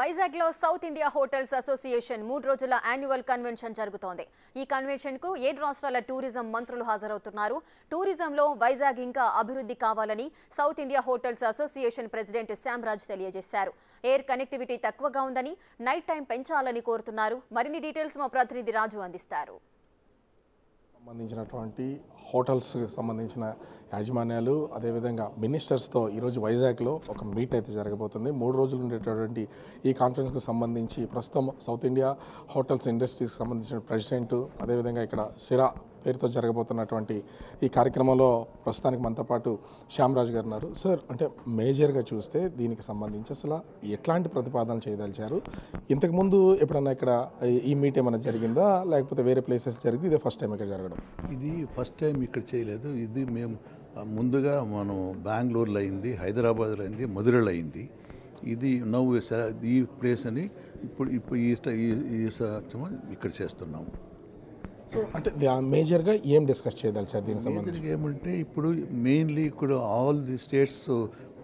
వైజాగ్లో south India hotels association 3 రోజుల annual convention జరుగుతోంది. ఈ కన్వెన్షన్కు 7 రాష్ట్రాల టూరిజం మంత్రులు హాజరవుతున్నారు. టూరిజంలో వైజాగ్ ఇంకా అభివృద్ధి కావాలని South India hotels association president Shyamraj తెలియజేశారు. ఎయిర్ కనెక్టివిటీ తక్కువగా ఉందని, నైట్ టైం పెంచాలని కోరుతున్నారు. మరిన్ని డీటెయిల్స్ మా ప్రతినిధి రాజు అందిస్తారు. సంబంధించినటువంటి హోటల్స్కి సంబంధించిన యాజమాన్యాలు అదేవిధంగా మినిస్టర్స్తో ఈరోజు వైజాగ్లో ఒక మీట్ అయితే జరగబోతుంది. 3 రోజులు ఉండేటటువంటి ఈ కాన్ఫరెన్స్కి సంబంధించి ప్రస్తుతం సౌత్ ఇండియా హోటల్స్ ఇండస్ట్రీస్కి సంబంధించిన ప్రెసిడెంట్ అదేవిధంగా ఇక్కడ సిరా పేరుతో జరగబోతున్నటువంటి ఈ కార్యక్రమంలో ప్రస్తుతానికి మనతో పాటు శ్యామ్రాజ్ గారు ఉన్నారు. సార్, అంటే మేజర్గా చూస్తే దీనికి సంబంధించి అసలు ఎట్లాంటి ప్రతిపాదనలు చేయదలిచారు? ఇంతకుముందు ఎప్పుడన్నా ఇక్కడ ఈ మీట్ ఏమైనా జరిగిందా, లేకపోతే వేరే ప్లేసెస్ జరిగింది? ఇదే ఫస్ట్ టైం ఇక్కడ జరగడం? ఇది ఫస్ట్ టైం ఇక్కడ చేయలేదు. ఇది మేము ముందుగా మనం బెంగళూరులో అయింది, హైదరాబాద్లో అయింది, మధురలో అయింది. ఇది నవ్వు ఈ ప్లేస్ అని ఇప్పుడు ఇక్కడ చేస్తున్నాము. సో అంటే మేజర్గా ఏం డిస్కస్ చేయదలిచారు దీనికి సంబంధించి? ఏమంటే ఇప్పుడు మెయిన్లీ ఇక్కడ all the states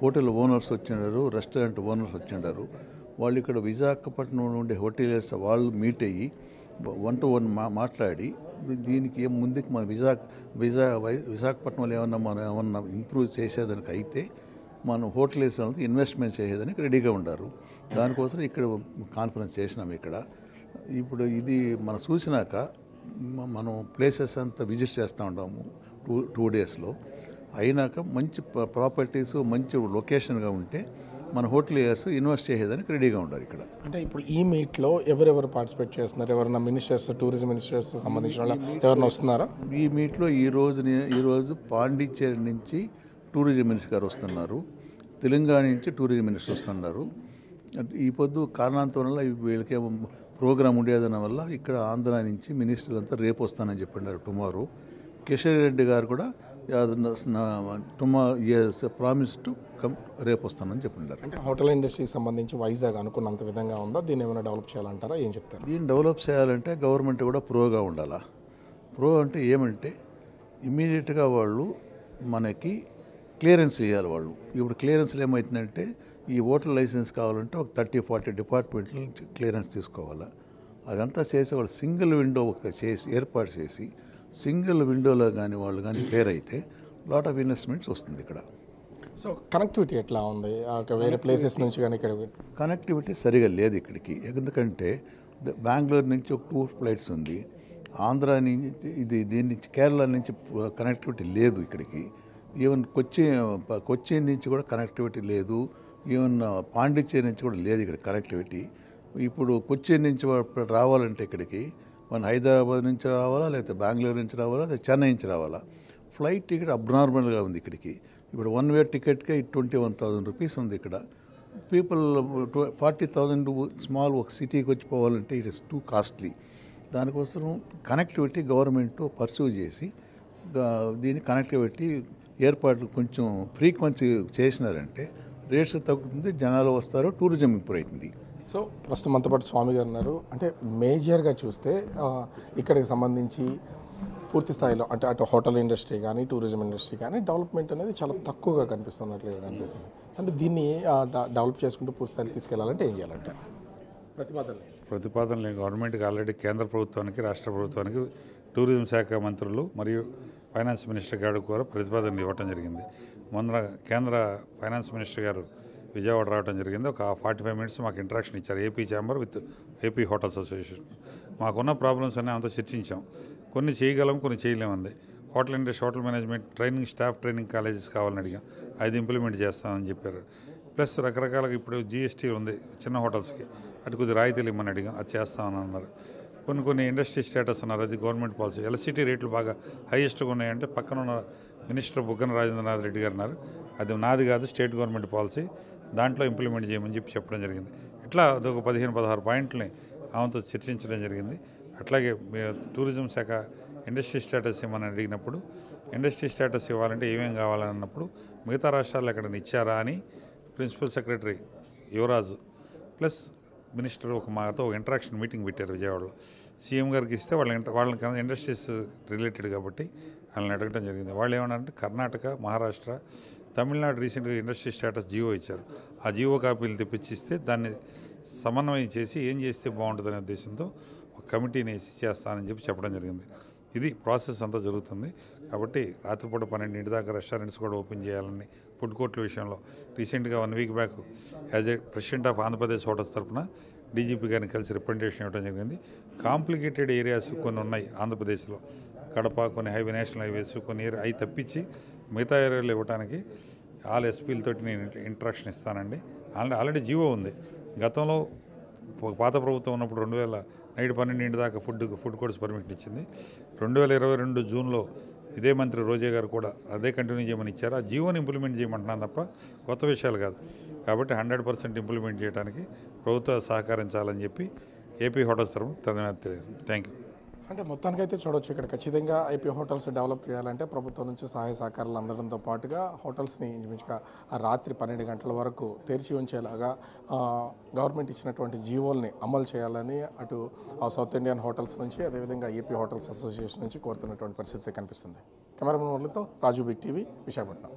hotel owners వచ్చినారు, రెస్టారెంట్ ఓనర్స్ వచ్చినారు. వాళ్ళు ఇక్కడ విశాఖపట్నం నుండి హోటల్స్ వాళ్ళు మీట్ అయ్యి 1-to-1 మాట్లాడి దీనికి ముందుకు మన విశాఖపట్నంలో ఏమన్నా ఇంప్రూవ్ చేసేదానికి అయితే మనం హోటల్స్ ఇన్వెస్ట్మెంట్ చేసేదానికి రెడీగా ఉన్నారు. దానికోసం ఇక్కడ కాన్ఫరెన్స్ చేసినాం. ఇప్పుడు ఇది మనం చూసినాక మనం ప్లేసెస్ అంతా విజిట్ చేస్తూ ఉంటాము 2 డేస్లో. అయినాక మంచి ప్రాపర్టీస్ మంచి లొకేషన్గా ఉంటే మన హోటలియర్స్ ఇన్వెస్ట్ చేసేదానికి రెడీగా ఉంటారు ఇక్కడ. అంటే ఇప్పుడు ఈ మీట్లో ఎవరెవరు పార్టిసిపేట్ చేస్తున్నారు? ఎవరైనా మినిస్టర్స్, టూరిజం మినిస్టర్స్ సంబంధించిన వాళ్ళు ఎవరైనా వస్తున్నారా? ఈ మీట్లో ఈరోజు పాండిచ్చేరి నుంచి టూరిజం మినిస్టర్ గారు వస్తున్నారు, తెలంగాణ నుంచి టూరిజం మినిస్టర్ వస్తున్నారు. ఈ పొద్దు కారణాంతరం వల్ల వీళ్ళకి ప్రోగ్రామ్ ఉండేదన్న వల్ల ఇక్కడ ఆంధ్ర నుంచి మినిస్టర్లు అంతా రేపు వస్తానని చెప్పినారు. టుమారో కిషన్ రెడ్డి గారు కూడా ప్రామిస్ టు కమ్ రేపు వస్తానని చెప్పినారు. అంటే హోటల్ ఇండస్ట్రీకి సంబంధించి వైజాగ్ అనుకున్నంత విధంగా ఉందా? దీన్ని ఏమైనా డెవలప్ చేయాలంటారా? ఏం చెప్తారు? దీన్ని డెవలప్ చేయాలంటే గవర్నమెంట్ కూడా ప్రోగా ఉండాలా. ప్రో అంటే ఏమంటే ఇమీడియట్గా వాళ్ళు మనకి క్లియరెన్స్ చేయాలి. వాళ్ళు ఇప్పుడు క్లియరెన్స్లు ఏమవుతుందంటే ఈ హోటల్ లైసెన్స్ కావాలంటే ఒక 30-40 డిపార్ట్మెంట్ల నుంచి క్లియరెన్స్ తీసుకోవాలా. అదంతా చేసి వాళ్ళు సింగిల్ విండో ఏర్పాటు చేసి సింగిల్ విండోలో కానీ వాళ్ళు కానీ క్లియర్ అయితే లాట్ ఆఫ్ ఇన్వెస్ట్మెంట్స్ వస్తుంది ఇక్కడ. సో కనెక్టివిటీ ఎట్లా ఉంది? వేరే ప్లేసెస్ నుంచి కానీ ఇక్కడ కనెక్టివిటీ సరిగా లేదు ఇక్కడికి. ఎందుకంటే బెంగళూరు నుంచి ఒక 2 ఫ్లైట్స్ ఉంది. ఆంధ్ర నుంచి దీని నుంచి కేరళ నుంచి కనెక్టివిటీ లేదు ఇక్కడికి. ఈవెన్ కొచ్చిన్ నుంచి కూడా కనెక్టివిటీ లేదు. ఈవెన్ పాండిచ్చేరి నుంచి కూడా లేదు ఇక్కడ కనెక్టివిటీ. ఇప్పుడు కొచ్చిన్ నుంచి రావాలంటే ఇక్కడికి మన హైదరాబాద్ నుంచి రావాలా, లేకపోతే బెంగళూరు నుంచి రావాలా, లేదా చెన్నై నుంచి రావాలా. ఫ్లైట్ టికెట్ అబ్నార్మల్గా ఉంది ఇక్కడికి. ఇప్పుడు 1 వే టికెట్కే 21,000 రూపీస్ ఉంది ఇక్కడ. పీపుల్ 40,000 స్మాల్ ఒక సిటీకి వచ్చి పోవాలంటే ఇట్ ఇస్ టూ కాస్ట్లీ. దానికోసం కనెక్టివిటీ గవర్నమెంట్ పర్సూ చేసి దీని కనెక్టివిటీ ఏర్పాట్లు కొంచెం ఫ్రీక్వెన్సీ చేసినారంటే రేట్స్ తగ్గుతుంది, జనాలు వస్తారు, టూరిజం ఇంప్రూవ్ అవుతుంది. సో ప్రస్తుతం మనతో పాటు స్వామి గారు ఉన్నారు. అంటే మేజర్గా చూస్తే ఇక్కడికి సంబంధించి పూర్తి స్థాయిలో అంటే అటు హోటల్ ఇండస్ట్రీ కానీ టూరిజం ఇండస్ట్రీ కానీ డెవలప్మెంట్ అనేది చాలా తక్కువగా కనిపిస్తున్నట్లుగా కనిపిస్తుంది. అంటే దీన్ని డెవలప్ చేసుకుంటూ పూర్తి స్థాయికి తీసుకెళ్లాలంటే ఏం చేయాలంటే ప్రతిపాదనలు గవర్నమెంట్కి ఆల్రెడీ కేంద్ర ప్రభుత్వానికి, రాష్ట్ర ప్రభుత్వానికి టూరిజం శాఖ మంత్రులు మరియు ఫైనాన్స్ మినిస్టర్ గారు కూడా ప్రతిపాదనలు ఇవ్వడం జరిగింది. మొన్న కేంద్ర ఫైనాన్స్ మినిస్టర్ గారు విజయవాడ రావడం జరిగింది. ఒక 45 మినిట్స్ మాకు ఇంటరాక్షన్ ఇచ్చారు AP chamber with AP hotels association. మాకున్న ప్రాబ్లమ్స్ అన్నీ అంతా చర్చించాం. కొన్ని చేయగలం, కొన్ని చేయలేమంది. Hotel industry, hotel management training, staff training colleges కావాలని అడిగాం. అది ఇంప్లిమెంట్ చేస్తామని చెప్పారు. ప్లస్ రకరకాలుగా ఇప్పుడు GST ఉంది చిన్న హోటల్స్కి, అటు కొద్ది రాయితీలు ఇమ్మని అడిగాం, అది చేస్తామని అన్నారు. కొన్ని ఇండస్ట్రీ స్టేటస్ అన్నారు, అది గవర్నమెంట్ పాలసీ. ఎలక్ట్రిసిటీ రేట్లు బాగా హైయెస్ట్గా ఉన్నాయంటే పక్కన ఉన్న మినిస్టర్ బుగ్గన రాజేంద్రనాథ్ రెడ్డి గారు అన్నారు, అది నాది కాదు, స్టేట్ గవర్నమెంట్ పాలసీ, దాంట్లో ఇంప్లిమెంట్ చేయమని చెప్పడం జరిగింది. ఇట్లా అదొక 15-16 పాయింట్లని ఆమెతో చర్చించడం జరిగింది. అట్లాగే టూరిజం శాఖ ఇండస్ట్రీ స్టేటస్ ఇవ్వమని అడిగినప్పుడు ఇండస్ట్రీ స్టేటస్ ఇవ్వాలంటే ఏమేమి కావాలని అన్నప్పుడు మిగతా రాష్ట్రాల్లో ఎక్కడైనా ఇచ్చారా అని principal secretary Yuvraj plus minister మాతో ఒక ఇంటరాక్షన్ మీటింగ్ పెట్టారు విజయవాడలో. సీఎం గారికి ఇస్తే వాళ్ళకి ఇండస్ట్రీస్ రిలేటెడ్ కాబట్టి వాళ్ళని అడగడం జరిగింది. వాళ్ళు ఏమన్నారంటే కర్ణాటక, మహారాష్ట్ర, తమిళనాడు రీసెంట్గా ఇండస్ట్రీ స్టేటస్ జీవో ఇచ్చారు. ఆ జీవో కాపీలు తెప్పించిస్తే దాన్ని సమన్వయం చేసి ఏం చేస్తే బాగుంటుందనే ఉద్దేశంతో ఒక కమిటీని వేసి చేస్తానని చెప్పడం జరిగింది. ఇది ప్రాసెస్ అంతా జరుగుతుంది. కాబట్టి రాత్రిపూట 12 దాకా రెస్టారెంట్స్ కూడా ఓపెన్ చేయాలని ఫుడ్ కోర్టుల విషయంలో రీసెంట్గా 1 week back as a president of Andhra Pradesh hotels తరఫున డీజీపీ గారిని కలిసి రిప్రజెంటేషన్ ఇవ్వడం జరిగింది. కాంప్లికేటెడ్ ఏరియాస్ కొన్ని ఉన్నాయి ఆంధ్రప్రదేశ్లో, కడప, కొన్ని నేషనల్ హైవేస్, కొన్ని అవి తప్పించి మిగతా ఏరియాలో ఇవ్వడానికి ఆల్ ఎస్పీలతోటి నేను ఇంట్రాక్షన్ ఇస్తానండి. ఆల్రెడీ జీవో ఉంది. గతంలో పాత ప్రభుత్వం ఉన్నప్పుడు 2000 నైట్ 12 దాకా ఫుడ్ కోర్ట్స్ పర్మిషన్ ఇచ్చింది. 2022 జూన్లో ఇదే మంత్రి రోజా గారు కూడా అదే కంటిన్యూ చేయమని ఇచ్చారు. ఆ జీవోని ఇంప్లిమెంట్ చేయమంటున్నాను తప్ప కొత్త విషయాలు కాదు. కాబట్టి 100% ఇంప్లిమెంట్ చేయడానికి ప్రభుత్వం సహకరించాలని చెప్పి ఏపీ హోటల్స్ తరఫున థ్యాంక్ యూ. అంటే మొత్తానికైతే చూడొచ్చు ఇక్కడ ఖచ్చితంగా ఐపీ హోటల్స్ డెవలప్ చేయాలంటే ప్రభుత్వం నుంచి సహాయ సహకారాలు అందడంతో పాటుగా హోటల్స్ని ఇంచుమించుగా రాత్రి 12 గంటల వరకు తెరిచి ఉంచేలాగా గవర్నమెంట్ ఇచ్చినటువంటి జీవోల్ని అమలు చేయాలని అటు సౌత్ ఇండియన్ హోటల్స్ నుంచి అదేవిధంగా ఏపీ హోటల్స్ అసోసియేషన్ నుంచి కోరుతున్నటువంటి పరిస్థితి కనిపిస్తుంది. కెమెరామెన్ వాళ్ళతో రాజు బిగ్ టీవీ, విశాఖపట్నం.